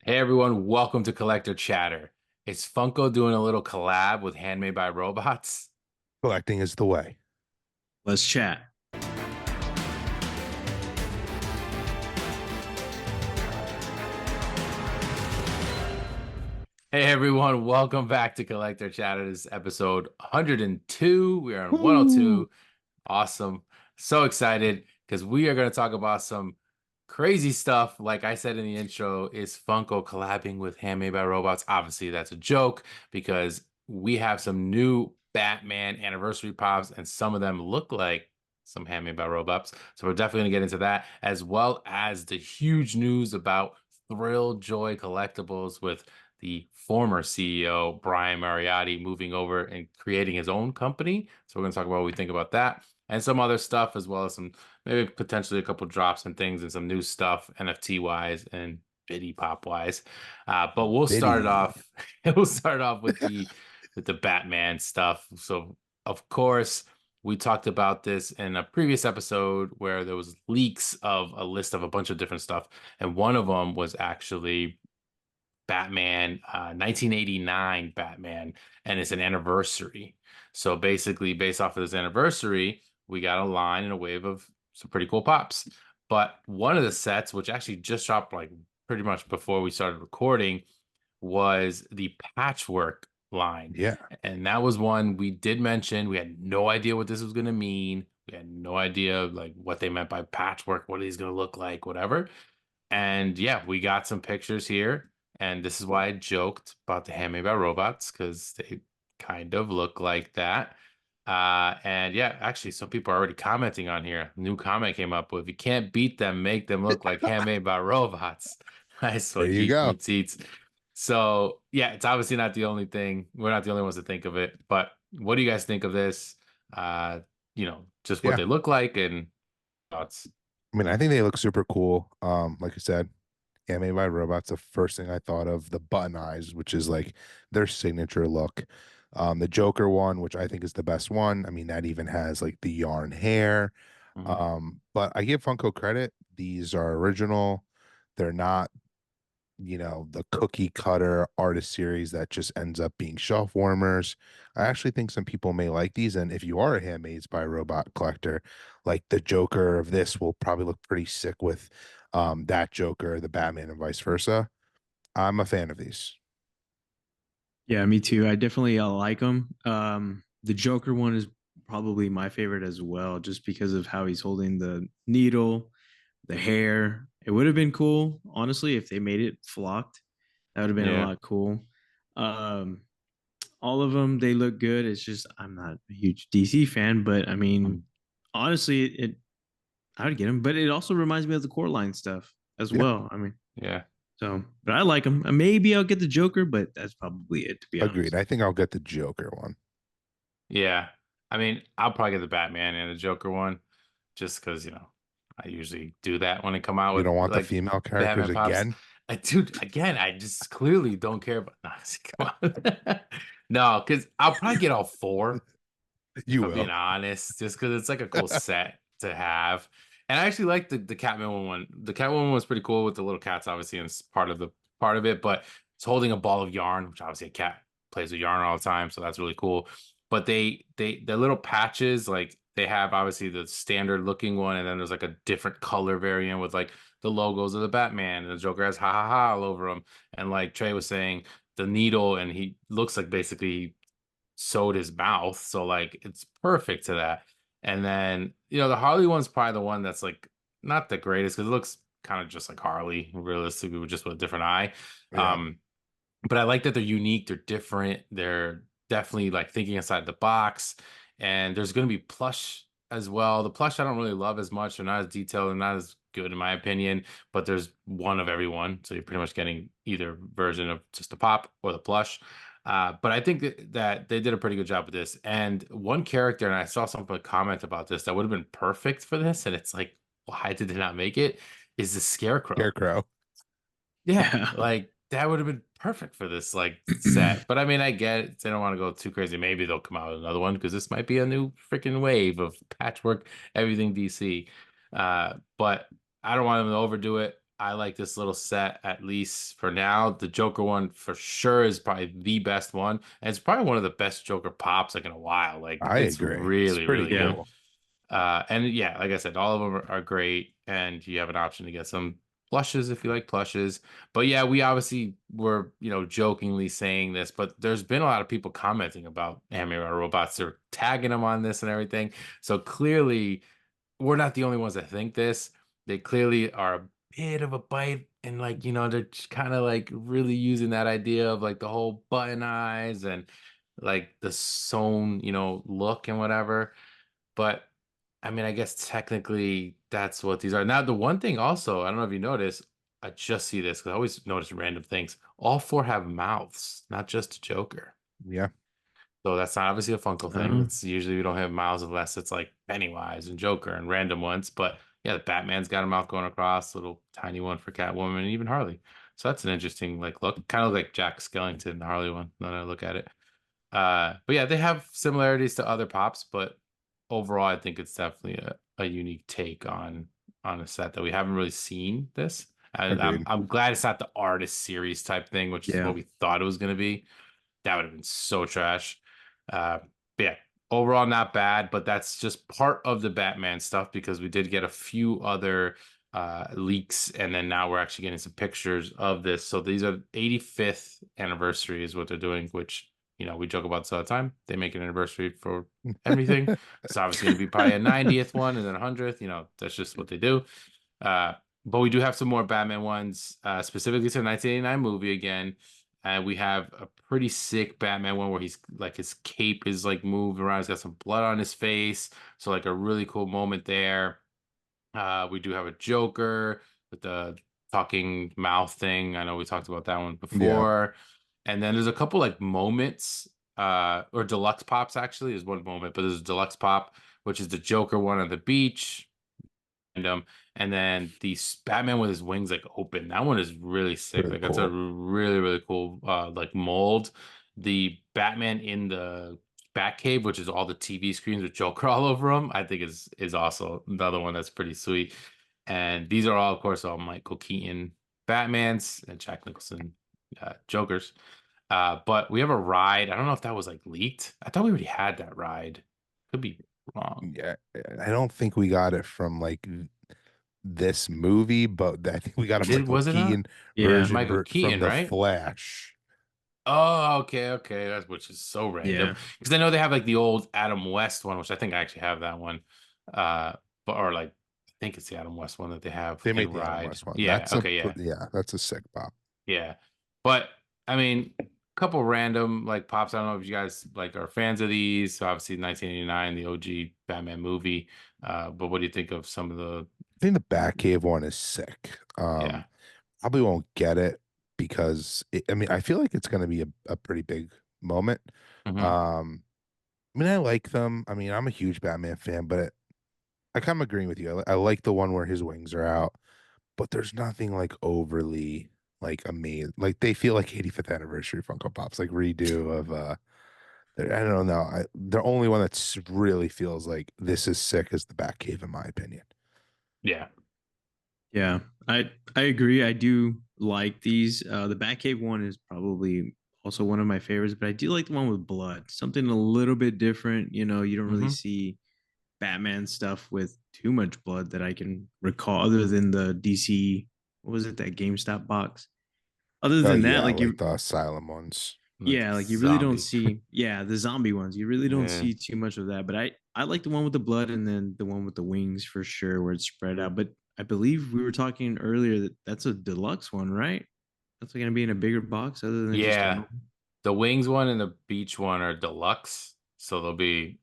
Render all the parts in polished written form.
Hey everyone, welcome to Collector Chatter. Is Funko doing a little collab with Handmade by Robots? Collecting is the way. Let's chat. Hey everyone, welcome back to Collector Chatter. This is episode 102. We are on Woo! 102. Awesome. So excited because we are going to talk about some crazy stuff. Like I said in the intro, is Funko collabing with Handmade by Robots? Obviously, that's a joke because we have some new Batman anniversary pops, and some of them look like some Handmade by Robots. So we're definitely going to get into that, as well as the huge news about Thrilljoy Collectibles with the former CEO, Brian Mariotti, moving over and creating his own company. So we're going to talk about what we think about that and some other stuff, as well as some maybe potentially a couple drops and things and some new stuff NFT wise and Biddy Pop wise. But we'll start it Biddy. off. We'll start off with the Batman stuff. So of course we talked about this in a previous episode where there was leaks of a list of a bunch of different stuff, and one of them was actually Batman, 1989 Batman, and it's an anniversary. So basically, based off of this anniversary, we got a line and a wave of some pretty cool pops. But one of the sets, which actually just dropped like pretty much before we started recording, was the patchwork line. Yeah. And that was one we did mention. We had no idea what this was going to mean. We had no idea like what they meant by patchwork, what he's going to look like, whatever. And yeah, we got some pictures here. And this is why I joked about the Handmade by Robots, because they kind of look like that. And yeah, actually, some people are already commenting on here. New comment came up with, you can't beat them, make them look like Handmade by Robots. Nice There one, you Geek go. Meets Eats. So yeah, it's obviously not the only thing. We're not the only ones to think of it. But what do you guys think of this? Uh, just what Yeah. they look like and thoughts. I mean, I think they look super cool. Like I said, yeah, made by robots. The first thing I thought of the button eyes, which is like their signature look. The Joker one, which I think is the best one. I mean, that even has like the yarn hair. Mhm. But I give Funko credit. These are original. They're not the cookie cutter artist series that just ends up being shelf warmers. I actually think some people may like these. And if you are a Handmaids by Robot collector, like the Joker of this will probably look pretty sick with that Joker, the Batman, and vice versa. I'm a fan of these. Yeah, me too. I definitely like them. The Joker one is probably my favorite as well, just because of how he's holding the needle, the hair. It would have been cool, honestly, if they made it flocked. That would have been a Yeah. lot cool. Um, all of them, they look good. It's just I'm not a huge DC fan, but I mean, Mhm. honestly, it I would get them. But it also reminds me of the core line stuff as Yeah, well. I mean, Yeah. so, but I like them. Maybe I'll get the Joker, but that's probably it, to be agreed. honest. I think I'll get the Joker one. Yeah. I mean, I'll probably get the Batman and the Joker one just because, I usually do that when they come out You with don't want the like female characters Batman pops. again? Dude, again, I just clearly don't care about. No, come on. No, because I'll probably get all four, if You I'm being will. honest, just because it's like a cool set to have. And I actually like the Catwoman one. The Catwoman one was pretty cool with the little cats, obviously, and it's part of it, but it's holding a ball of yarn, which obviously a cat plays with yarn all the time, so that's really cool. But their little patches, like they have obviously the standard looking one, and then there's like a different color variant with like the logos of the Batman, and the Joker has ha ha ha all over them. And like Trey was saying, the needle, and he looks like basically sewed his mouth. So like it's perfect to that. And then, the Harley one's probably the one that's like not the greatest because it looks kind of just like Harley, realistically, with just with a different eye. Yeah. Um, but I like that they're unique, they're different, they're definitely like thinking outside the box. And there's gonna be plush as well. The plush I don't really love as much, they're not as detailed and not as good in my opinion, but there's one of every one. So you're pretty much getting either version of just the pop or the plush. But I think that they did a pretty good job with this. And one character, and I saw someone comment about this that would have been perfect for this, and it's like, why did they not make it? Is the Scarecrow. Scarecrow. Yeah, Yeah. like that would have been perfect for this like set. But I mean, I get it. They don't want to go too crazy. Maybe they'll come out with another one because this might be a new freaking wave of patchwork, everything DC. But I don't want them to overdo it. I like this little set, at least for now. The Joker one for sure is probably the best one. And it's probably one of the best Joker pops like in a while. Like I it's agree. It's really, pretty really Yeah. good. cool. And yeah, like I said, all of them are great, and you have an option to get some plushes if you like plushes. But yeah, we obviously were, jokingly saying this, but there's been a lot of people commenting about Handmade by Robots. They're tagging them on this and everything. So clearly, we're not the only ones that think this. They clearly are a bit of a bite, and like, they're kind of like really using that idea of like the whole button eyes and like the sewn, look and whatever. But I mean, I guess technically that's what these are. Now, the one thing also, I don't know if you noticed, I just see this because I always notice random things. All four have mouths, not just Joker. Yeah, So that's not obviously a Funko thing. Uh, That's usually we don't have mouths unless it's like Pennywise and Joker and random ones. But yeah, the Batman's got a mouth going across, little tiny one for Catwoman and even Harley. So that's an interesting like look, kind of like Jack Skellington, the Harley one. Now that I look at it. But yeah, they have similarities to other pops, but overall, I think it's definitely a unique take on a set that we haven't really seen this. And I'm agreed. I'm glad it's not the artist series type thing, which is yeah. what we thought it was gonna be. That would have been so trash. Uh, but yeah, overall not bad, but that's just part of the Batman stuff because we did get a few other leaks, and then now we're actually getting some pictures of this. So these are 85th anniversary is what they're doing, which we joke about this all the time. They make an anniversary for everything. It's obviously going to be probably a 90th one and then a 100th. That's just what they do. Uh, but we do have some more Batman ones, specifically to the 1989 movie again. We have a pretty sick Batman one where he's like his cape is like moved around. He's got some blood on his face. So like a really cool moment there. We do have a Joker with the talking mouth thing. I know we talked about that one Yeah, before. And then there's a couple like moments, or deluxe pops actually is one moment, but there's a deluxe pop, which is the Joker one on the beach. And then the Batman with his wings like open. That one is really sick. really Like that's a cool. really, really cool like mold. The Batman in the Batcave, which is all the TV screens with Joker all over them, I think is also another one that's pretty sweet. And these are all, of course, all Michael Keaton Batmans and Jack Nicholson Jokers. But we have a ride. I don't know if that was like leaked. I thought we already had that ride. Could be wrong. Yeah, I don't think we got it from like this movie, but I think we got a Michael Was it not? Keaton Yeah. version Michael from Keaton, The right? Flash. Oh, okay. That's which is so random Yeah. because I know they have like the old Adam West one, which I think I actually have that one. But or like I think it's the Adam West one that they have They in made the Adam Ride. West one. Yeah. Okay. Yeah. Yeah, that's a sick pop. Yeah. But I mean, a couple random like pops. I don't know if you guys like are fans of these. So obviously, 1989, the OG Batman movie. But what do you think of some of the? I think the Batcave one is sick. Yeah. Probably won't get it because I mean, I feel like it's going to be a pretty big moment. Hmm. Um, I mean, I like them. I mean, I'm a huge Batman fan, but I kind of agreeing with you. I like the one where his wings are out, but there's nothing like overly like amazing. Like they feel like 85th anniversary Funko Pops, like redo of I don't know. The only one that's really feels like this is sick is the Batcave, in my opinion. Yeah. Yeah. I agree. I do like these. The Batcave one is probably also one of my favorites, but I do like the one with blood. Something a little bit different. You don't really Hmm. see Batman stuff with too much blood that I can recall, other than the DC. What was it? That GameStop box. Other Oh than that, yeah, like like the Asylum ones. Like yeah, like you really don't zombie. see, yeah, the zombie ones. You really don't Yeah. see too much of that. But I like the one with the blood and then the one with the wings for sure, where it's spread out. But I believe we were talking earlier that that's a deluxe one, right? That's going to be in a bigger box other than just a Yeah. normal. The wings one and the beach one are deluxe. So they'll be,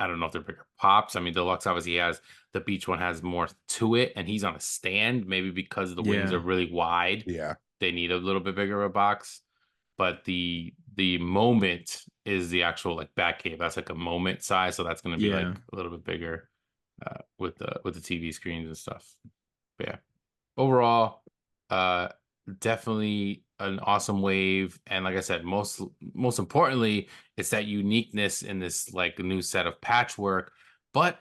I don't know if they're bigger pops. I mean, deluxe obviously has the beach one has more to it, and he's on a stand, maybe because the wings are Yeah, really wide. Yeah. They need a little bit bigger of a box. But the moment is the actual like back cave. That's like a moment size, so that's gonna be yeah, like a little bit bigger with the TV screens and stuff. But yeah, overall, uh, definitely an awesome wave. And like I said, most importantly, it's that uniqueness in this like new set of patchwork. But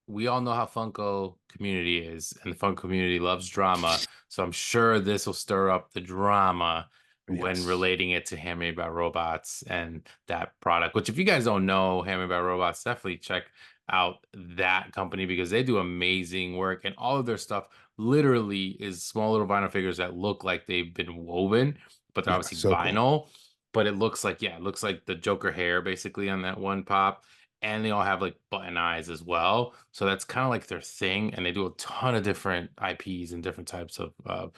we all know how Funko community is, and the Funko community loves drama. So I'm sure this will stir up the drama when Yes. relating it to Handmade by Robots and that product. Which, if you guys don't know Handmade by Robots, definitely check out that company because they do amazing work, and all of their stuff literally is small little vinyl figures that look like they've been woven, but they're Yeah, obviously so cool. vinyl. But it looks like, yeah, it looks like the Joker hair basically on that one pop. And they all have like button eyes as well. So that's kind of like their thing. And they do a ton of different IPs and different types of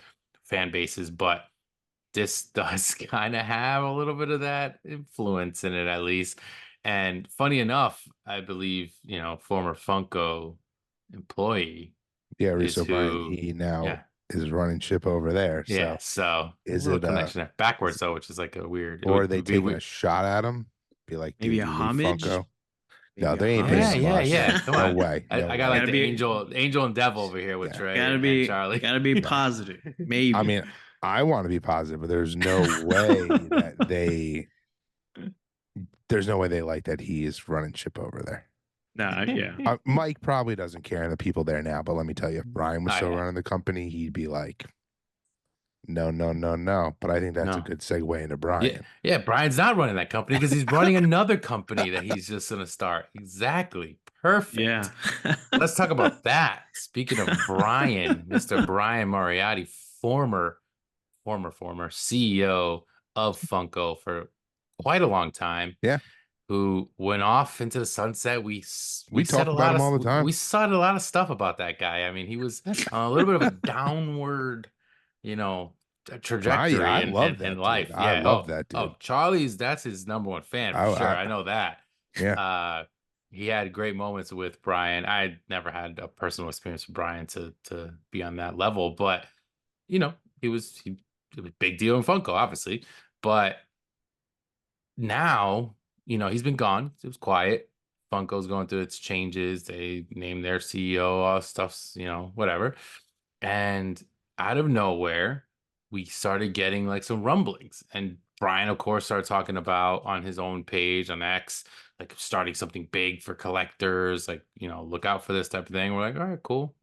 fan bases. But this does kind of have a little bit of that influence in it, at least. And funny enough, I believe, former Funko employee Yeah, Reese is O'Brien, who, he now yeah, is running ship over there. yeah. So So a is little it connection there. Backwards, is, though, which is like a weird, or are they it would be taking a weird. shot at him? Be like, Maybe dude, a you leave homage. Funko? No, Maybe a they ain't paying Yeah, him homage. yeah, much. yeah. Come No on. way. I, No I got way. like Gotta the be, angel and devil over here with Yeah. Trey and Charlie. gotta be Yeah. positive. I Maybe. mean, I want to be positive, but there's no way that there's no way they like that he is running ship over there. Nah, yeah. Mike probably doesn't care, and the people there now. But let me tell you, if Brian was Oh, still yeah. running the company, he'd be like, no, no, no, no. But I think that's a No. good segue into Yeah, Brian. yeah. Brian's not running that company because he's running another company that he's just gonna start. Exactly. Yeah. Perfect. Let's talk about that. Speaking of Brian, Mr. Brian Mariotti, former CEO of Funko for quite a long time, Yeah, who went off into the sunset. We we said talk a about lot him of all the time. we said a lot of stuff about that guy. I mean, he was on a little bit of a downward, you know, trajectory I in, love in that dude. life. I Yeah. love that dude. Charlie's, that's his number one fan for I sure. I know that. yeah. Uh, he had great moments with Brian. I never had a personal experience with Brian to be on that level, but he was a big deal in Funko, obviously. But now, he's been gone. It was quiet. Funko's going through its changes. They named their CEO, all stuff's, whatever. And out of nowhere, we started getting like some rumblings. And Brian, of course, started talking about on his own page on X, like starting something big for collectors, like, look out for this type of thing. We're like, all right, cool.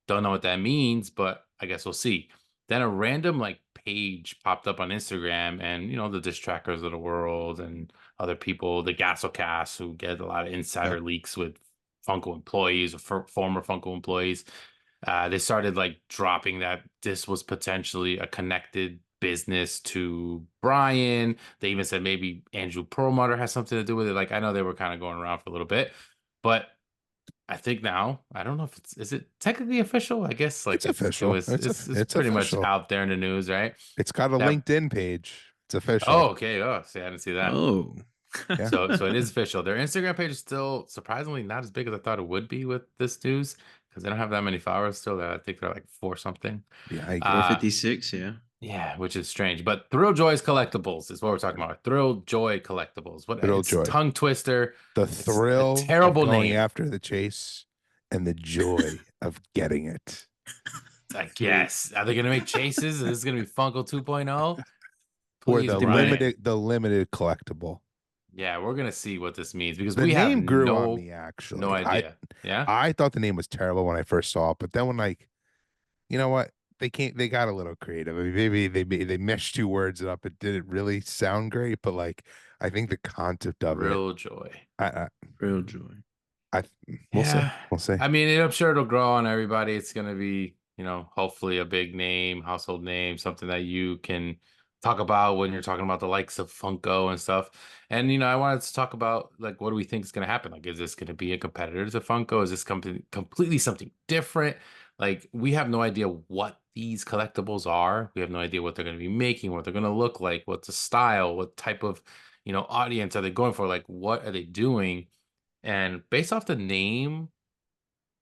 Don't know what that means, but I guess we'll see. Then a random like page popped up on Instagram, and the diss trackers of the world and other people, the Gasolcast, who get a lot of Yeah. insider leaks with Funko employees or former Funko employees. They started like dropping that this was potentially a connected business to Brian. They even said maybe Andrew Perlmutter has something to do with it. Like, I know they were kind of going around for a little bit, but I think now, I don't know if is it technically official? I guess like It's official. it's It's pretty much official. out there in the news, right? It's got a That LinkedIn page. It's official. Oh, okay. Oh, see, I didn't see that. Oh. Yeah. So it is official. Their Instagram page is still surprisingly not as big as I thought it would be with this news because they don't have that many followers still. I think they're like four something. Yikes. 456, yeah. Yeah, which is strange. But Thrilljoy's Collectibles is what we're talking about. Thrilljoy Collectibles. What Good old it's joy. tongue twister. The It's a thrill of terrible going name. after the chase and the joy of getting it. I guess. Are they gonna make chases? Is this gonna be Funko 2.0? Or Please the bring it. limited collectible. Yeah, we're gonna see what this means because The we have name grew on no me no actually. idea. Yeah, I thought the name was terrible when I first saw it, but then when like, you know what? They got a little creative. I mean, maybe they meshed two words up. It didn't really sound great, but like I think the concept of it, real joy. I Real joy. I we'll see. Yeah, We'll see. I mean, I'm sure it'll grow on everybody. It's gonna be, hopefully a big name, household name, something that you can talk about when you're talking about the likes of Funko and stuff. And I wanted to talk about like what do we think is gonna happen? Like, is this gonna be a competitor to Funko? Is this completely something different? Like, we have no idea what these collectibles are. We have no idea what they're gonna be making, what they're gonna look like, what's the style, what type of, audience are they going for? Like, what are they doing? And based off the name,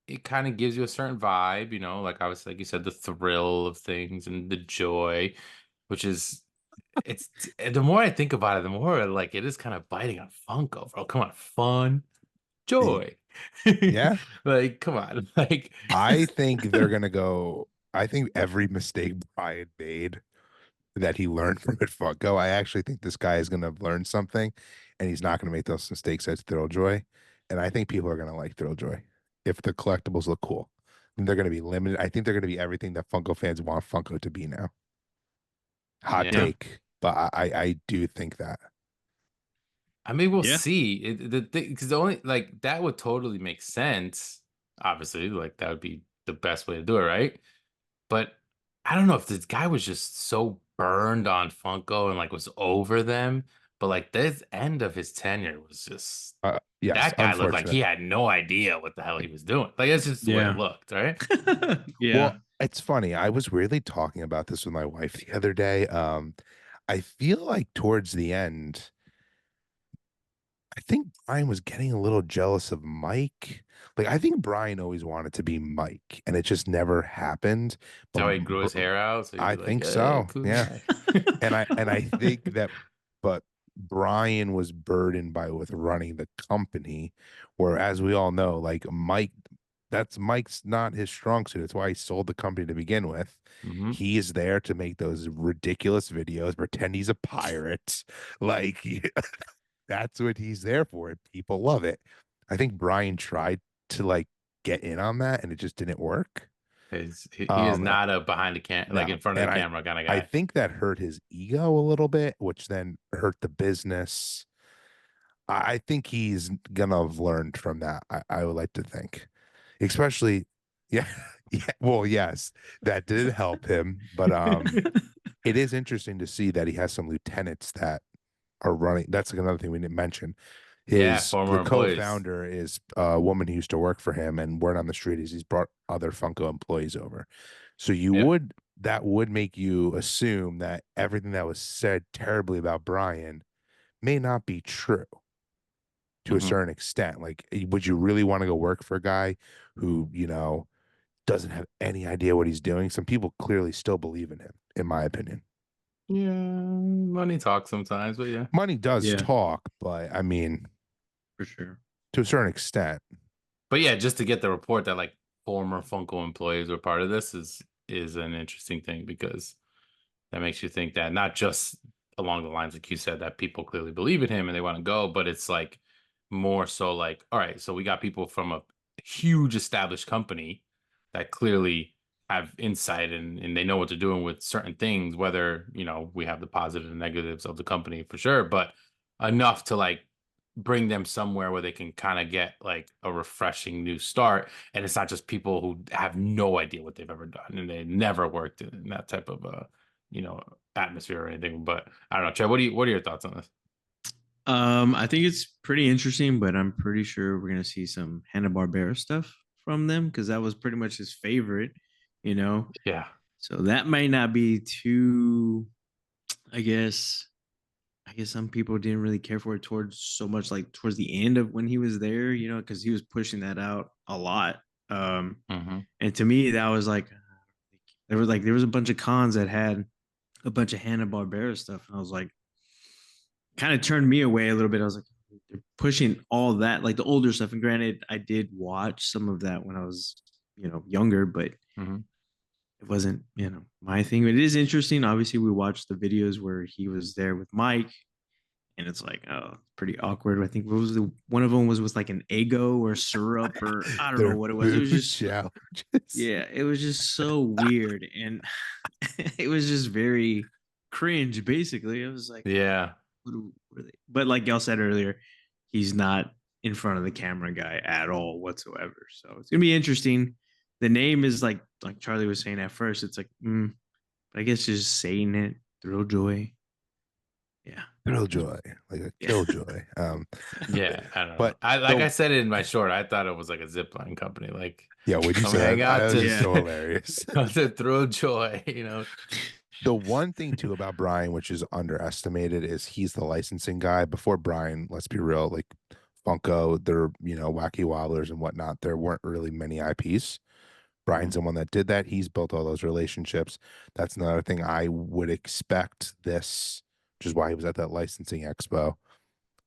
it kind of gives you a certain vibe, like obviously, like you said, the thrill of things and the joy, which is it's the more I think about it, the more like it is kind of biting on Funko, bro. Come on, fun, joy. Yeah. Like, come on. Like I think they're gonna go. I think every mistake Brian made that he learned from it Funko. I actually think this guy is gonna learn something, and he's not gonna make those mistakes at Thrilljoy. And I think people are gonna like Thrilljoy if the collectibles look cool. They're going to be limited. I think they're going to be everything that Funko fans want Funko to be now. Hot Yeah. take, but I do think that. I mean, we'll Yeah. see. The thing, because the only like that would totally make sense. Obviously, like that would be the best way to do it, right? But I don't know if this guy was just so burned on Funko and like was over them. But like this end of his tenure was just Yes, that guy looked like he unfortunate. had no idea what the hell he was doing. Like that's just the way it Yeah. looked, right? Yeah. Well, it's funny. I was weirdly talking about this with my wife the other day. I feel like towards the end, I think Brian was getting a little jealous of Mike. Like, I think Brian always wanted to be Mike, and it just never happened. But So he grew his hair out, so he'd I be like, think "Hey, so. cool Yeah. guy." And I think that, but Brian was burdened by with running the company, where as we all know, like Mike's not his strong suit. That's why he sold the company to begin with. Hmm. He is there to make those ridiculous videos, pretend he's a pirate. Like that's what he's there for. And people love it. I think Brian tried to like get in on that and it just didn't work. He is Um not a behind the cam like no, in front of and the camera kind of I guy. think that hurt his ego a little bit, which then hurt the business. I think he's gonna have learned from that. I would like to think, especially, yeah, yeah. Well, yes, that did help him, but it is interesting to see that he has some lieutenants that are running. That's another thing we didn't mention. Yeah, The former employees. co-founder is a woman who used to work for him, and word on the street is he's brought other Funko employees over. So Yeah. that would make you assume that everything that was said terribly about Brian may not be true to a Hmm. certain extent. Like, would you really want to go work for a guy who, doesn't have any idea what he's doing? Some people clearly still believe in him, in my opinion. Yeah, money talks sometimes, but yeah. Money does Yeah, talk, but I mean, for sure. to a certain extent. But yeah, just to get the report that like former Funko employees were part of this is an interesting thing because that makes you think that not just along the lines like you said that people clearly believe in him and they want to go, but it's like more so like, all right, so we got people from a huge established company that clearly have insight and they know what they're doing with certain things, whether, we have the positive and negatives of the company for sure, but enough to like bring them somewhere where they can kind of get like a refreshing new start. And it's not just people who have no idea what they've ever done and they never worked in that type of you know, atmosphere or anything. But I don't know, Chad, what are your thoughts on this? I think it's pretty interesting, but I'm pretty sure we're gonna see some Hanna-Barbera stuff from them because that was pretty much his favorite, you know. Yeah. So that might not be too, I guess. I guess some people didn't really care for it towards so much like towards the end of when he was there, because he was pushing that out a lot. Um, Hmm. and to me, that was like there was a bunch of cons that had a bunch of Hanna Barbera stuff, and I was like, kind of turned me away a little bit. I was like, they're pushing all that, like the older stuff. And granted, I did watch some of that when I was, younger, but Hmm. it wasn't, my thing. But it is interesting. Obviously, we watched the videos where he was there with Mike, and it's like, oh, pretty awkward. I think what was one of them was like an Eggo or syrup or I don't know Their what it was. It was food just challenges. yeah, it was just so weird, and it was just very cringe. Basically, it was like, Yeah. what are they? But like y'all said earlier, he's not in front of the camera guy at all whatsoever. So it's gonna be interesting. The name is like Charlie was saying at first. It's like, but I guess just saying it, Thrilljoy. Yeah, Thrilljoy, like a yeah. killjoy. Yeah. I don't know. But I like the I said it in my short, I thought it was like a zipline company. Like yeah, would you come say hang that? out That was to just Yeah. so hilarious. come to throw joy, The one thing too about Brian, which is underestimated, is he's the licensing guy. Before Brian, let's be real, like Funko, they're wacky wobblers and whatnot. There weren't really many IPs. Brian's Mhm. the one that did that. He's built all those relationships. That's another thing I would expect this, which is why he was at that licensing expo.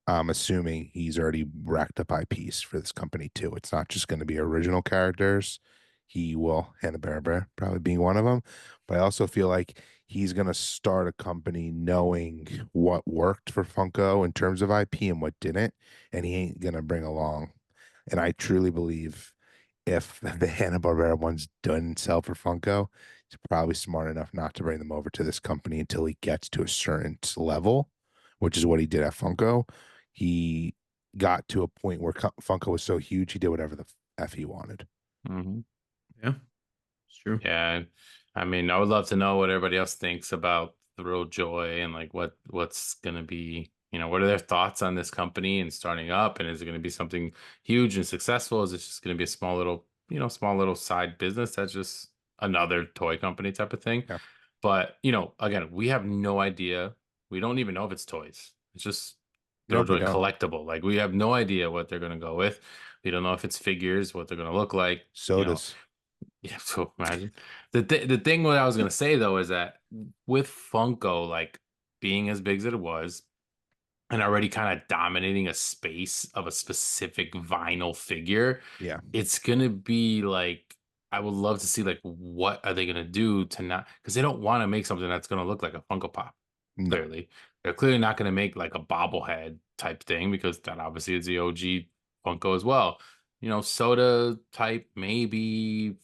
I'm assuming he's already racked up IPs for this company too. It's not just going to be original characters. He will, Hanna-Barbera probably being one of them. But I also feel like he's going to start a company knowing what worked for Funko in terms of IP and what didn't. And he ain't going to bring along. And I truly believe if the Hanna-Barbera ones didn't sell for Funko, he's probably smart enough not to bring them over to this company until he gets to a certain level, which is what he did at Funko. He got to a point where Funko was so huge, he did whatever the F he wanted. Mm-hmm. Yeah, it's true. Yeah, I mean, I would love to know what everybody else thinks about Thrilljoy and like what's gonna be, what are their thoughts on this company and starting up, and is it gonna be something huge and successful? Is it just gonna be a small little side business that's just another toy company type of thing? Yeah. But, again, we have no idea. We don't even know if it's toys. It's just No, we Thrilljoy don't. Collectible. Like we have no idea what they're gonna go with. We don't know if it's figures, what they're gonna look like. Sodas. Yeah, so imagine the thing what I was gonna say though is that with Funko like being as big as it was and already kind of dominating a space of a specific vinyl figure, Yeah. it's gonna be like I would love to see like what are they gonna do to not because they don't want to make something that's gonna look like a Funko Pop. No. Clearly, they're clearly not gonna make like a bobblehead type thing because that obviously is the OG Funko as well. Soda type, maybe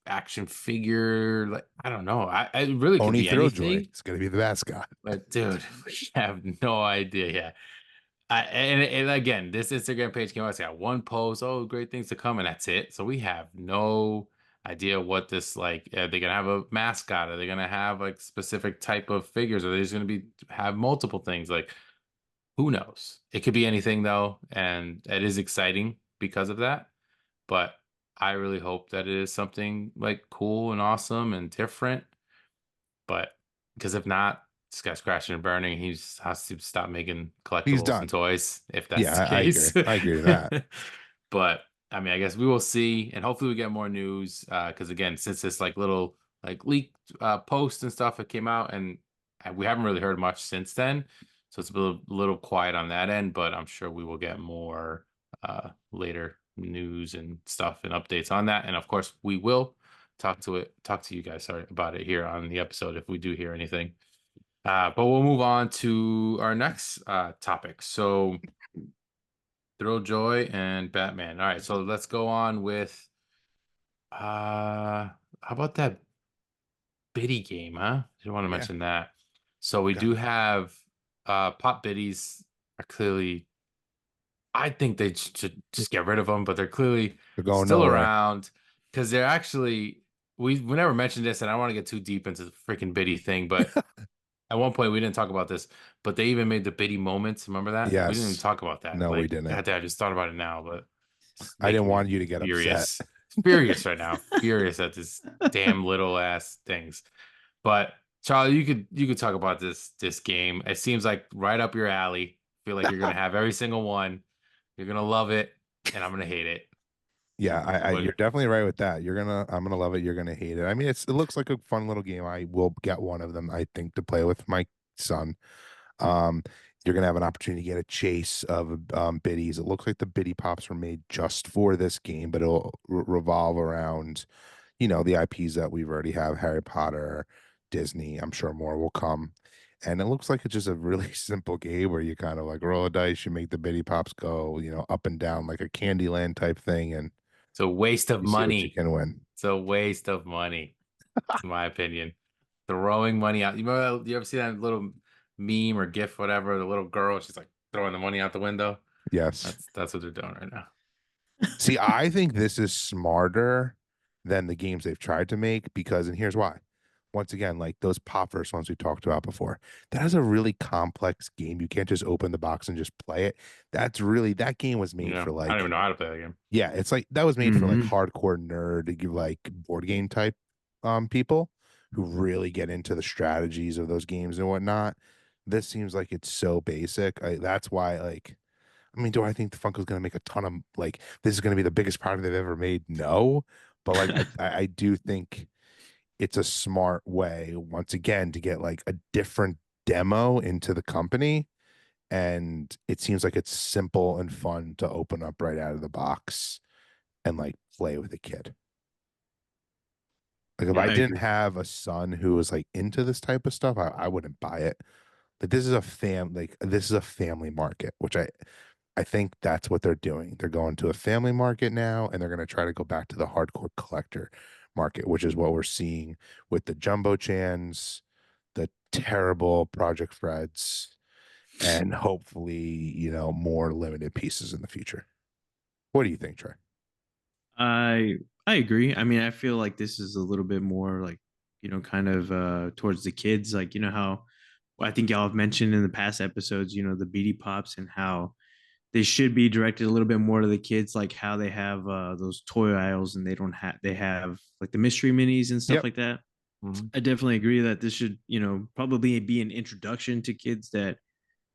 action figure. Like, I don't know. It really could Only be Thrilljoy. anything. It's gonna be the mascot. But dude, we have no idea yet. And again, this Instagram page came out. It's got one post. Oh, great things to come, and that's it. So we have no idea what this like. Are they gonna have a mascot? Are they gonna have like specific type of figures? Are they just gonna have multiple things? Like, who knows? It could be anything though, and it is exciting because of that. But I really hope that it is something like cool and awesome and different. But because if not, this guy's crashing and burning. He just has to stop making He's collectibles and done. toys if that's Yeah, the I agree. case. I agree to that. But I mean, I guess we will see, and hopefully we get more news. Because again, since this like little like leaked post and stuff that came out, and we haven't really heard much since then, so it's a little quiet on that end. But I'm sure we will get more later news and stuff and updates on that, and of course we will talk to you guys, sorry, about it here on the episode if we do hear anything. But we'll move on to our next topic. So Thrilljoy and Batman. All right, so let's go on with how about that biddy game, huh? I want to Yeah. mention that. So we do have pop biddies are clearly I think they should just get rid of them, but they're clearly They're going still nowhere. around because they're actually we never mentioned this, and I don't want to get too deep into the freaking biddy thing, but at one point we didn't talk about this, but they even made the biddy moments. Remember that? We didn't even Yes. talk about that. No, we Like, didn't. God, I just thought about it now, but it's I didn't making me want you to get upset. furious. Furious right now. Furious at this damn little ass things. But Charlie, you could talk about this game. It seems like right up your alley. Feel like you're gonna have every single one. You're gonna love it, and I'm gonna hate it. Yeah, What? you're definitely right with that. I'm gonna love it. You're gonna hate it. I mean, it looks like a fun little game. I will get one of them, I think, to play with my son. Um, you're gonna have an opportunity to get a chase of biddies. It looks like the biddy pops were made just for this game, but it'll revolve around, the IPs that we've already have: Harry Potter, Disney. I'm sure more will come. And it looks like it's just a really simple game where you kind of like roll a dice, you make the biddy pops go, up and down like a Candyland type thing, and It's a waste of you see what you money. can win. It's a waste of money, in my opinion. Throwing money out. You ever see that little meme or GIF, whatever? The little girl, she's like throwing the money out the window. Yes. That's what they're doing right now. See, I think this is smarter than the games they've tried to make because, and here's why. Once again, like those pop first ones we talked about before, that is a really complex game. You can't just open the box and just play it. That game was made for I don't like, even know how to play the game. yeah, it's like that was made for like Hmm. hardcore nerd, like board game type people who really get into the strategies of those games and whatnot. This seems like it's so basic. That's why, like, I mean, do I think the Funko's going to make a ton of like this is going to be the biggest product they've ever made? No, but like I do think it's a smart way once again to get like a different demo into the company, and it seems like it's simple and fun to open up right out of the box and like play with a kid. Like if Yeah, I I didn't agree. have a son who was like into this type of stuff, I wouldn't buy it. Like this is a family market, which I think that's what they're doing. They're going to a family market now, and they're going to try to go back to the hardcore collector market, which is what we're seeing with the Jumbo Chans, the terrible Project Freds, and hopefully, more limited pieces in the future. What do you think, Trey? I agree. I mean, I feel like this is a little bit more like, kind of towards the kids. Like, how I think y'all have mentioned in the past episodes, the BD Pops and how they should be directed a little bit more to the kids, like how they have those toy aisles and they have like the mystery minis and stuff Yep. like that. Mhm. I definitely agree that this should, probably be an introduction to kids that,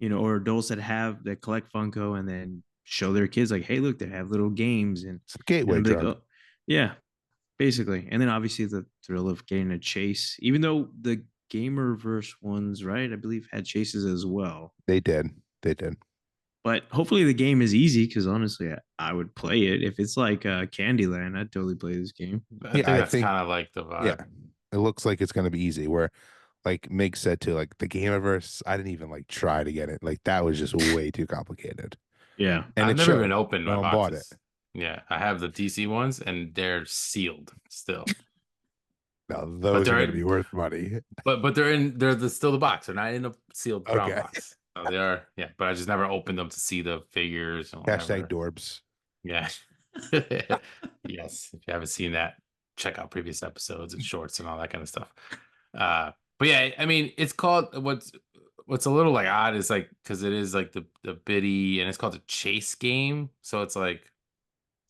or adults that collect Funko, and then show their kids like, hey, look, they have little games It's a gateway and be like, drug. oh, yeah, basically. And then obviously the thrill of getting a chase, even though the Gamerverse ones, right, I believe had chases as well. They did. They did. But hopefully the game is easy because honestly, I would play it if it's like Candyland. I'd totally play this game. I Yeah, think I that's think, kind of like the yeah, vibe. it looks like it's going to be easy. Where, like Mig said too, like the Gameverse, I didn't even like try to get it. Like that was just way too complicated. Yeah, And I've it never showed. even opened No my one bought it. boxes. Yeah, I have the DC ones, and they're sealed still. Now But those are they're going to be in, worth money. but they're still the box. They're not in a sealed brown Okay. box. So they are, yeah. But I just never opened them to see the figures or Hashtag whatever. Dorbs. Yeah. Yes. If you haven't seen that, check out previous episodes and shorts and all that kind of stuff. But yeah, I mean, it's called what's a little like odd is like because it is like the biddy and it's called a chase game. So it's like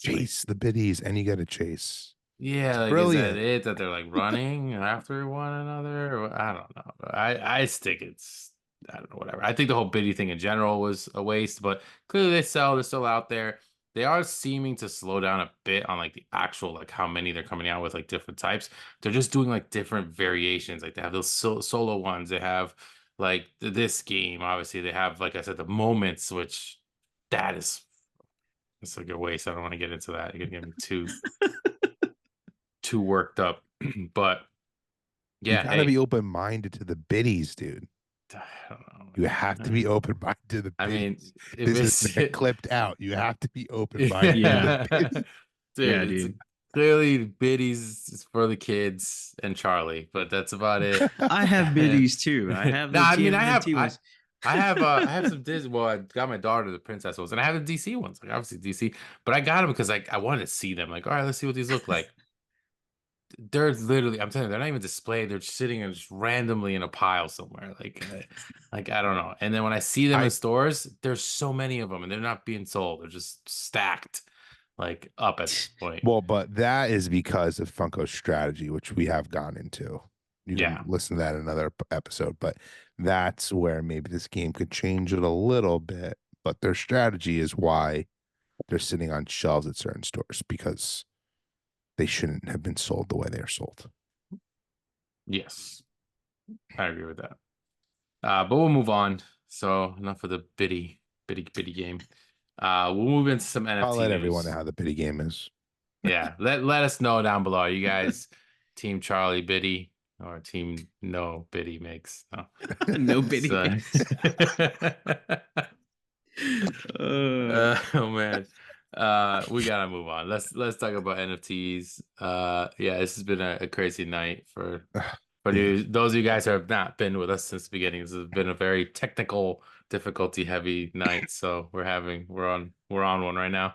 Chase the biddies, and you got to chase. yeah, It's like is that brilliant. it that they're like running after one another? I don't know. I think it's I don't know, whatever. I think the whole biddy thing in general was a waste, but clearly they're still out there. They are seeming to slow down a bit on like the actual like how many they're coming out with like different types. They're just doing like different variations. Like they have those solo ones. They have like this game. Obviously, they have like I said the moments, which that is it's like a waste. I don't want to get into that. You're gonna get me too worked up. But You yeah, got to be hey, open minded to the biddies, dude. I don't know, You have to be man. open minded to the I mean, biddies. if This is it's going to get clipped out. You have to be open minded to the yeah, yeah, biddies. dude, yeah, it's dude. clearly biddies is for the kids and Charlie, but that's about it. I have And biddies too. I have no, the I mean, TMNT ones. I have some Disney. Well, I got my daughter the princess ones, and I have the DC ones, like obviously DC. But I got them because like I wanted to see them. Like, all right, let's see what these look like. They're literally, I'm telling you, they're not even displayed. They're just sitting and just randomly in a pile somewhere. Like I don't know. And then when I see them in I stores, there's so many of them, and they're not being sold. They're just stacked, like up at this point. Well, but that is because of Funko's strategy, which we have gone into. You can Yeah. listen to that in another episode, but that's where maybe this game could change it a little bit. But their strategy is why they're sitting on shelves at certain stores because they shouldn't have been sold the way they are sold. Yes, I agree with that. But we'll move on. So enough of the bitty game. We'll move into some I'll NFT let everyone know news. how the pity game is. Yeah, let us know down below. Are you guys Team Charlie Biddy or Team No Biddy makes? No. No biddy So, mix. oh man, we gotta move on. Let's talk about NFTs. Yeah, this has been a crazy night for Dude, those of you guys who have not been with us since the beginning. This has been a very technical, difficulty heavy night. So we're on one right now.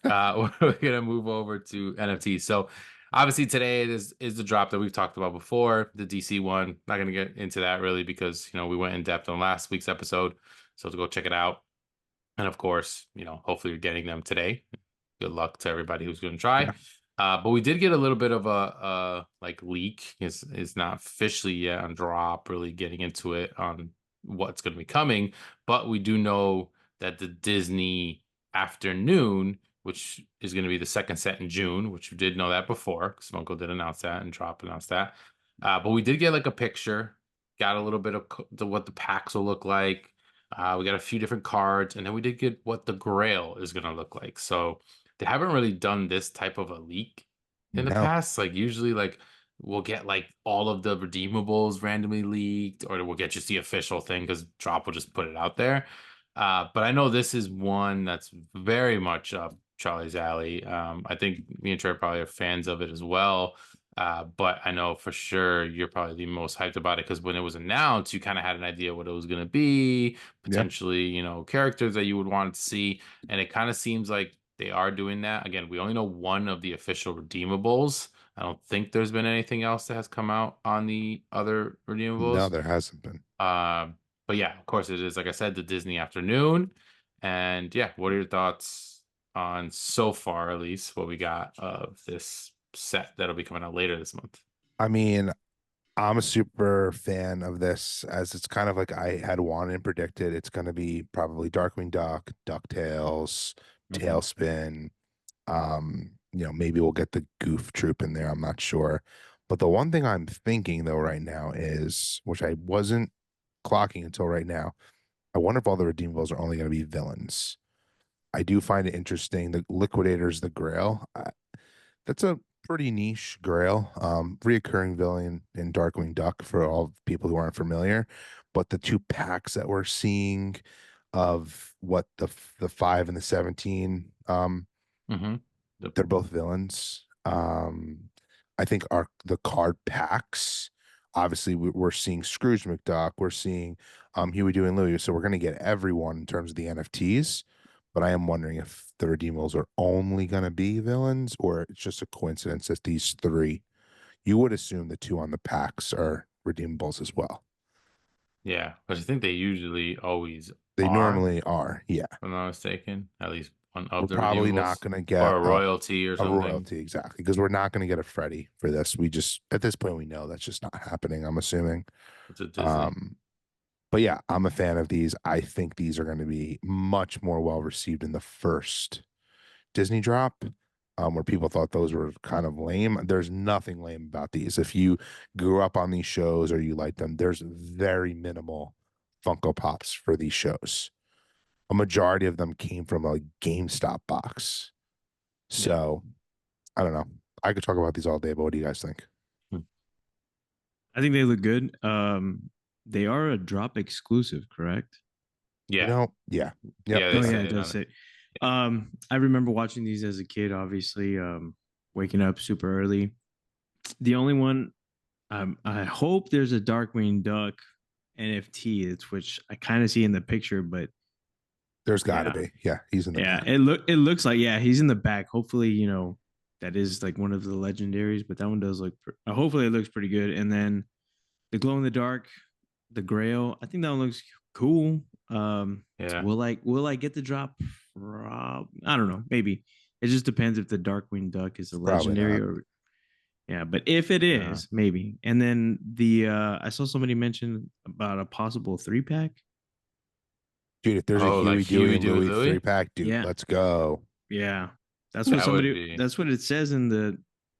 We're gonna move over to NFTs. So obviously today is the drop that we've talked about before, the DC one. Not gonna get into that really because we went in depth on last week's episode. So to go check it out. And of course, hopefully you're getting them today. Good luck to everybody who's going to try. yeah, But we did get a little bit of a like leak. Is not officially yet on drop, really getting into it on what's going to be coming. But we do know that the Disney afternoon, which is going to be the second set in June, which we did know that before, because Funko did announce that and Drop announced that. But we did get like a picture, got a little bit of what the packs will look like. We got a few different cards, and then we did get what the Grail is going to look like. So they haven't really done this type of a leak in the no, past. Like usually, like we'll get like all of the redeemables randomly leaked, or we'll get just the official thing because Drop will just put it out there. But I know this is one that's very much up Charlie's alley. I think me and Trey probably are fans of it as well. But I know for sure you're probably the most hyped about it because when it was announced, you kind of had an idea what it was going to be, Yeah. potentially, characters that you would want to see. And it kind of seems like they are doing that. Again, we only know one of the official redeemables. I don't think there's been anything else that has come out on the other No, redeemables. there hasn't been. But yeah, of course it is, like I said, the Disney afternoon. And yeah, what are your thoughts on so far, at least, what we got of this set that'll be coming out later this month? I mean, I'm a super fan of this as it's kind of like I had wanted and predicted. It's going to be probably Darkwing Duck, DuckTales, Hmm. Tailspin. Maybe we'll get the Goof Troop in there. I'm not sure. But the one thing I'm thinking though right now is, which I wasn't clocking until right now, I wonder if all the redeemables are only going to be villains. I do find it interesting. The Liquidator's the Grail. That's a pretty niche grail. Reoccurring villain in Darkwing Duck for all people who aren't familiar. But the two packs that we're seeing of what the 5 and the 17, Hmm. The, they're both villains. I think our the card packs. Obviously, we're seeing Scrooge McDuck. We're seeing Huey, Dewey, and Louie. So we're going to get everyone in terms of the NFTs. But I am wondering if the redeemables are only going to be villains, or it's just a coincidence that these three. You would assume the two on the packs are redeemables as well. yeah, but I think they usually always They are, normally are. Yeah, if I'm not mistaken, at least one we're of the probably not redeemables going to or get a royalty or a something. royalty exactly because we're not going to get a Freddy for this. We just at this point we know that's just not happening. I'm assuming. It's a Disney. Um, but yeah, I'm a fan of these. I think these are going to be much more well received in the first Disney drop, where people thought those were kind of lame. There's nothing lame about these. If you grew up on these shows or you like them, there's very minimal Funko Pops for these shows. A majority of them came from a GameStop box. Yeah. So I don't know. I could talk about these all day, but what do you guys think? Hmm. I think they look good. They are a drop exclusive, correct? Yeah. Yeah. Yep, Yeah, they they Oh yeah, are. it say it does on it. say. I remember watching these as a kid. Obviously, waking up super early. The only one, I hope there's a Darkwing Duck NFT. It's which I kind of see in the picture, but There's got to yeah, be. Yeah, he's in the yeah. back. It looks like yeah, he's in the back. Hopefully, that is like one of the legendaries, but that one does look. Hopefully, it looks pretty good. And then the glow in the dark, the Grail. I think that one looks cool. Yeah. Will I get the drop? I don't know. Maybe it just depends if the Darkwing Duck is a Probably legendary not. or yeah. But if it Yeah. is, maybe. And then the I saw somebody mention about a possible 3-pack. Dude, if there's a Oh, like Huey, Dewey, Huey, and Dewey, Louie three Louie? pack, dude, Yeah, let's go. yeah. That's what That would somebody. be, That's what it says in the.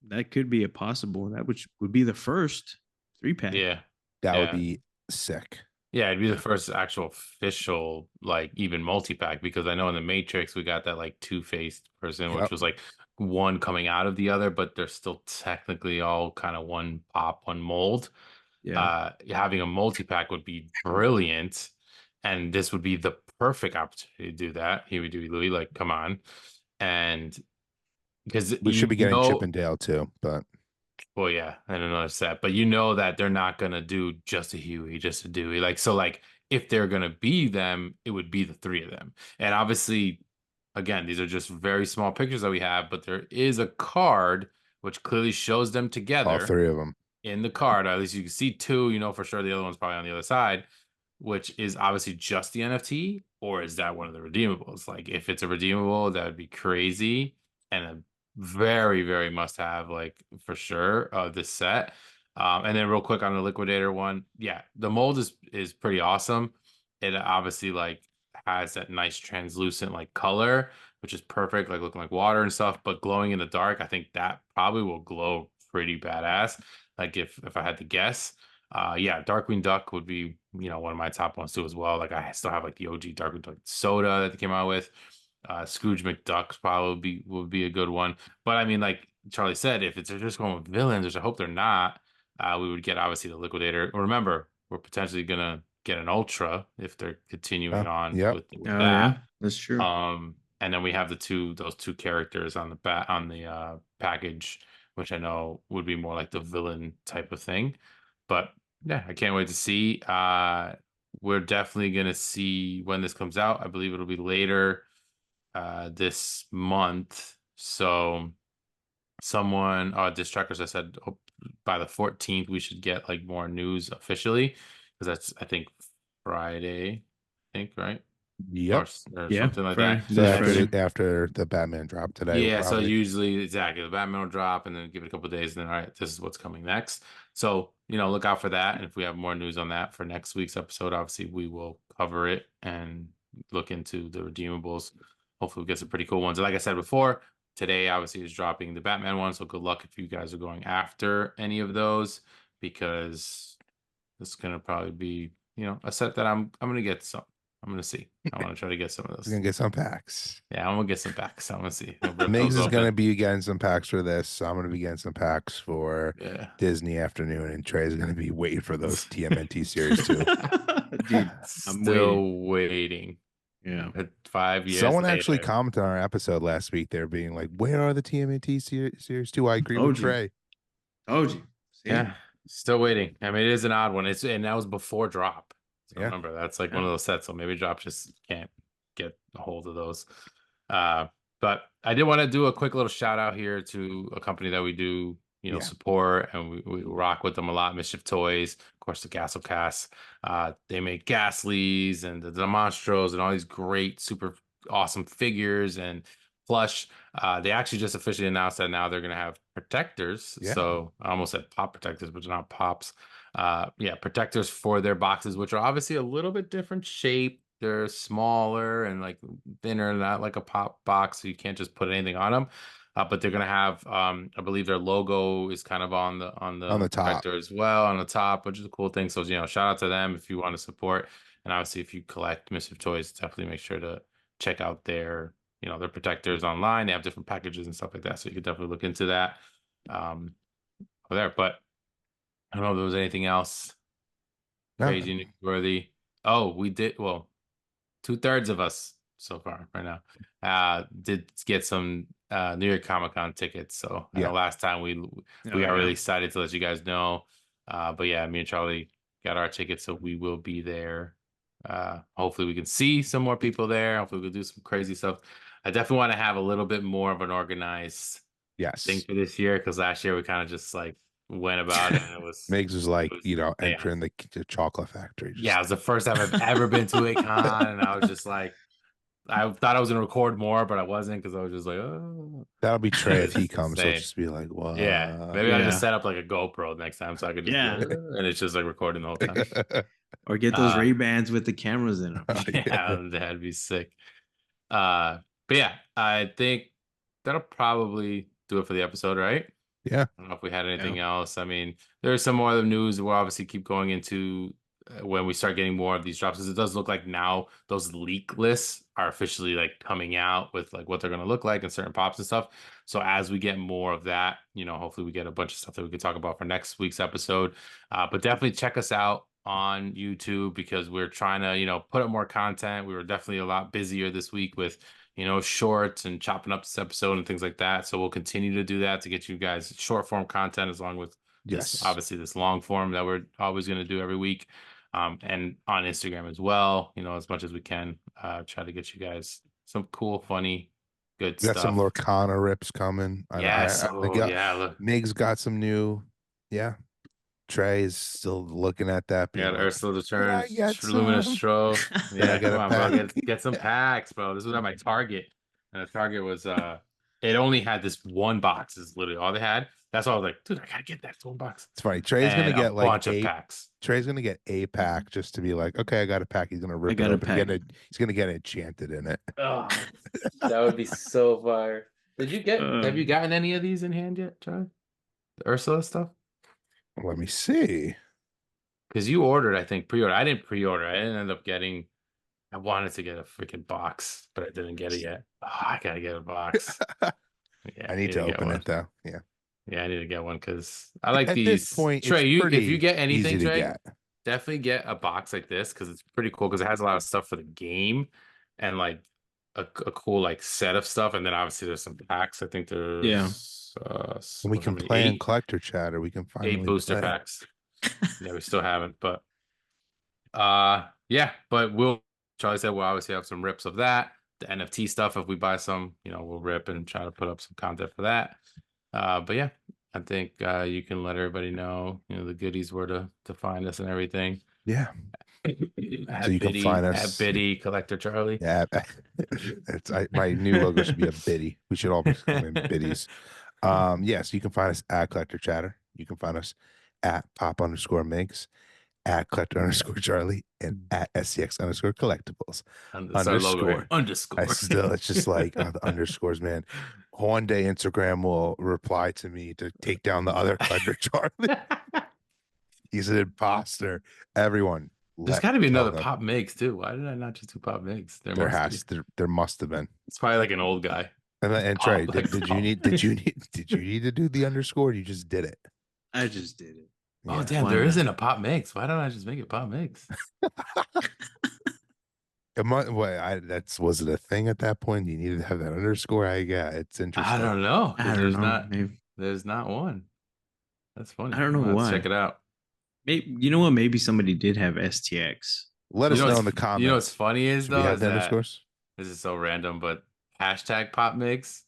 That could be a possible. That which would be the first 3-pack. yeah. That would Yeah. be sick. Yeah, it'd be the Yeah, first actual official, like even multi-pack, because I know in the Matrix we got that like two-faced person, which Yep. was like one coming out of the other, but they're still technically all kind of one pop, one mold. yeah. Having a multi-pack would be brilliant, and this would be the perfect opportunity to do that. He would do Louis, like, come on. And because We should you be getting Chip know, and Dale too, but well, yeah, I don't know that, but you know that they're not gonna do just a Huey, just a Dewey. Like, so like if they're gonna be them, it would be the three of them. And obviously, again, these are just very small pictures that we have, but there is a card which clearly shows them all together three of them. in the card. At least you can see two, you know for sure the other one's probably on the other side, which is obviously just the NFT, or is that one of the redeemables? Like if it's a redeemable, that would be crazy and a very, very must have, like for sure, this set. And then real quick on the liquidator one, yeah, the mold is pretty awesome. It obviously like has that nice translucent like color, which is perfect, like looking like water and stuff, but glowing in the dark, I think that probably will glow pretty badass. Like if I had to guess. Yeah, Darkwing Duck would be, one of my top ones too as well. Like I still have like the OG Darkwing Duck soda that they came out with. Scrooge McDuck's probably would be a good one. But I mean, like Charlie said, if it's they're just going with villains, which I hope they're not, we would get obviously the Liquidator. Remember, we're potentially gonna get an Ultra if they're continuing on Yep. with Oh that. yeah, that's true. And then we have those two characters on the package, which I know would be more like the villain type of thing. But yeah, I can't wait to see. We're definitely gonna see when this comes out. I believe it'll be later this month. So someone Diss Trackers, I said by the 14th we should get like more news officially, because that's I think Friday, I think, right? Yep. Or Yeah, something like Friday. that. So This And Friday. after the Batman drop today, yeah, so probably. usually exactly the Batman will drop and then give it a couple of days, and then all right, this is what's coming next. So, look out for that. And if we have more news on that for next week's episode, obviously we will cover it and look into the redeemables. Hopefully we get some pretty cool ones. And like I said before, today obviously is dropping the Batman one. So good luck if you guys are going after any of those, because it's gonna probably be, a set that I'm gonna get some. I'm gonna see. I want to try to get some of We're those. gonna get some packs. Yeah, I'm gonna get some packs. I'm gonna see. I'll rip Migs those is open. gonna be getting some packs for this. So I'm gonna be getting some packs for Yeah. Disney Afternoon, and Trey's gonna be waiting for those TMNT series too. Dude, I'm Still waiting. Yeah. At 5 years Someone actually later. commented on our episode last week. They're being like, "Where are the TMNT series 2?" I agree with Told you. Trey. Told you. See? Yeah, still waiting. I mean, it is an odd one. And that was before drop. So Yeah. remember, that's like one of those sets. So maybe drop just can't get a hold of those. But I did want to do a quick little shout out here to a company that we do, Yeah. support, and we rock with them a lot. Mischief Toys, of course, the Castle Cast. They make Ghastlies and the Monstros and all these great, super awesome figures and plush. They actually just officially announced that now they're going to have protectors. Yeah. So I almost said pop protectors, but they're not pops. Yeah, protectors for their boxes, which are obviously a little bit different shape. They're smaller and like thinner, not like a pop box, so you can't just put anything on them. But they're gonna have, I believe their logo is kind of on the On the top. protector as well, on the top, which is a cool thing. So shout out to them if you want to support. And obviously, if you collect Mischief Toys, definitely make sure to check out their their protectors online. They have different packages and stuff like that, so you could definitely look into that. Over there, but I don't know if there was anything else No. crazy newsworthy. Oh, we did. Well, 2/3 of us so far right now did get some New York Comic Con tickets. So I Yeah. know last time we got really excited to let you guys know. But yeah, me and Charlie got our tickets, so we will be there. Hopefully we can see some more people there. Hopefully we can do some crazy stuff. I definitely want to have a little bit more of an organized Yes. thing for this year, because last year we kind of just like went about it, and it was Migs was like, chaos. entering the chocolate factory. Yeah, it was the first time I've ever been to a con, and I was just like, I thought I was gonna record more, but I wasn't, because I was just like, oh. That'll be Trey if he It's comes. He'll insane. just be like, "What?" Yeah, maybe I'll Yeah. just set up like a GoPro next time, so I could just Yeah. be like, and it's just like recording the whole time. Or get those Ray-Bans with the cameras in them. Yeah, that'd be sick. But yeah, I think that'll probably do it for the episode, right? Yeah. I don't know if we had anything else. I mean, there's some more other news we'll obviously keep going into when we start getting more of these drops, because it does look like now those leak lists are officially like coming out with like what they're going to look like and certain pops and stuff. So as we get more of that, hopefully we get a bunch of stuff that we can talk about for next week's episode. But definitely check us out on YouTube, because we're trying to, put up more content. We were definitely a lot busier this week with shorts and chopping up this episode and things like that. So we'll continue to do that to get you guys short form content, as long with this, obviously this long form that we're always going to do every week. And on Instagram as well, as much as we can, try to get you guys some cool, funny, good We got stuff. some Lorcana rips coming. Yes. Look, Migs got some new. Yeah. Trey is still looking at that. Yeah, Like, Ursula returns. get Luminous some? Stro. Yeah, get come a on, bro. pack. Get some packs, bro. This was at my Target, and the Target was it only had this one box. Is literally all they had. That's why I was like, dude, I gotta get that one box. It's funny. Trey's gonna And get a like bunch of packs. Trey's gonna get a pack just to be like, okay, I got a pack. He's gonna rip got it a open. pack. He's gonna get enchanted in it. Oh, that would be so fire. Did you get? Have you gotten any of these in hand yet, John? The Ursula stuff? Let me see. Because you ordered, I think, pre-order. I didn't pre-order. I didn't end up getting. I wanted to get a freaking box, but I didn't get it yet. Oh, I gotta get a box. Yeah, I need to open it though. Yeah. Yeah, I need to get one because I like At these. this point, Trey, it's if you get easy anything, to Trey, get. definitely get a box like this because it's pretty cool because it has a lot of stuff for the game and like a cool like set of stuff. And then obviously there's some packs. I think Yeah. there's And we how can many? play in Eight collector chat, or we can eight finally booster play. packs. Yeah, we still haven't, but yeah, but Charlie said we'll obviously have some rips of that. The NFT stuff, if we buy some, we'll rip and try to put up some content for that. But yeah, I think you can let everybody know, the goodies where to find us and everything. Yeah. At So you can find at us. Biddy Collector Charlie. Yeah. My new logo should be a biddy. We should all become in biddies. Yes, you can find us at Collector Chatter. You can find us at pop_migs, at collector_Charlie, and at SCX_collectibles. That's our logo, right? Underscore. Underscore. It's just like the underscores, man. One day Instagram will reply to me to take down the other Collector Charlie. He's an imposter. Everyone, There's got to be tell another them. Pop Migs too. Why did I not just do Pop Migs? There must be. There must have been. It's probably like an old guy. And Pop, Trey, like did you need to do the underscore? Or you just did it. I just did it. Oh Yeah. damn, Why there not? not a Pop Mix. Why don't I just make it Pop Mix? Was it a thing at that point? You needed to have that underscore. It's interesting. I don't know. I don't There's know. not. Maybe There's not one. That's funny. I don't know Let's why. check it out. Maybe you know what? Maybe somebody did have STX. Let us know in the comments. You know what's funny is Should we though have is the that underscores? this is so random, but hashtag Pop Mix,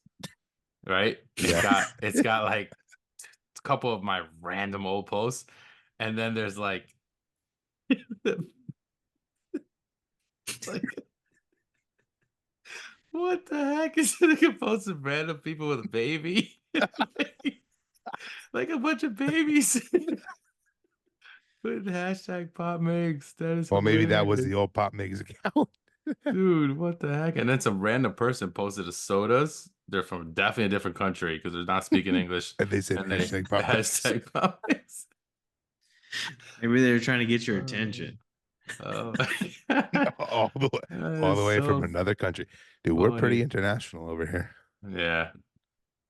right? Yeah. It's got like a couple of my random old posts, and then there's like like what the heck is it? Like posting random people with a baby, like a bunch of babies. Put hashtag Pop Mix. That is Well, maybe that was hilarious. the old Pop Migs account. Dude, what the heck? And then some random person posted a sodas. They're from definitely a different country because they're not speaking English. And they said And they hashtag Pop Migs. hashtag Pop Mix. Maybe they were trying to get your attention. Oh, all the way from another country. Dude, we're pretty international over here. Yeah.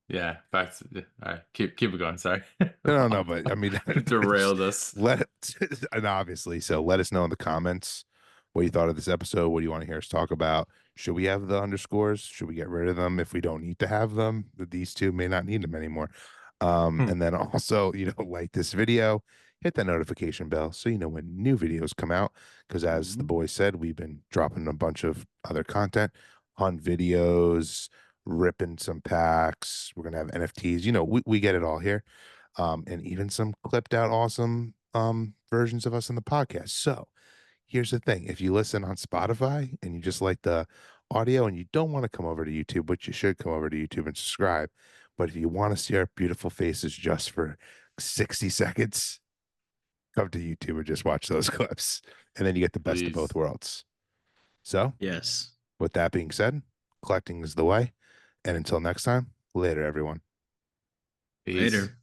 Yeah. In fact, all right, keep it going. Sorry. No, but I mean, derailed us. And obviously, so let us know in the comments what you thought of this episode. What do you want to hear us talk about? Should we have the underscores? Should we get rid of them if we don't need to have them? These two may not need them anymore. And then also, like this video, hit that notification bell so you know when new videos come out. Because as the boys said, we've been dropping a bunch of other content on videos, ripping some packs. We're gonna have NFTs. We get it all here. And even some clipped out awesome versions of us in the podcast. So here's the thing. If you listen on Spotify and you just like the audio and you don't want to come over to YouTube, but you should come over to YouTube and subscribe. But if you want to see our beautiful faces just for 60 seconds, come to YouTube and just watch those clips. And then you get the best of both worlds. So, Yes. with that being said, collecting is the way. And until next time, later, everyone. Peace. Later.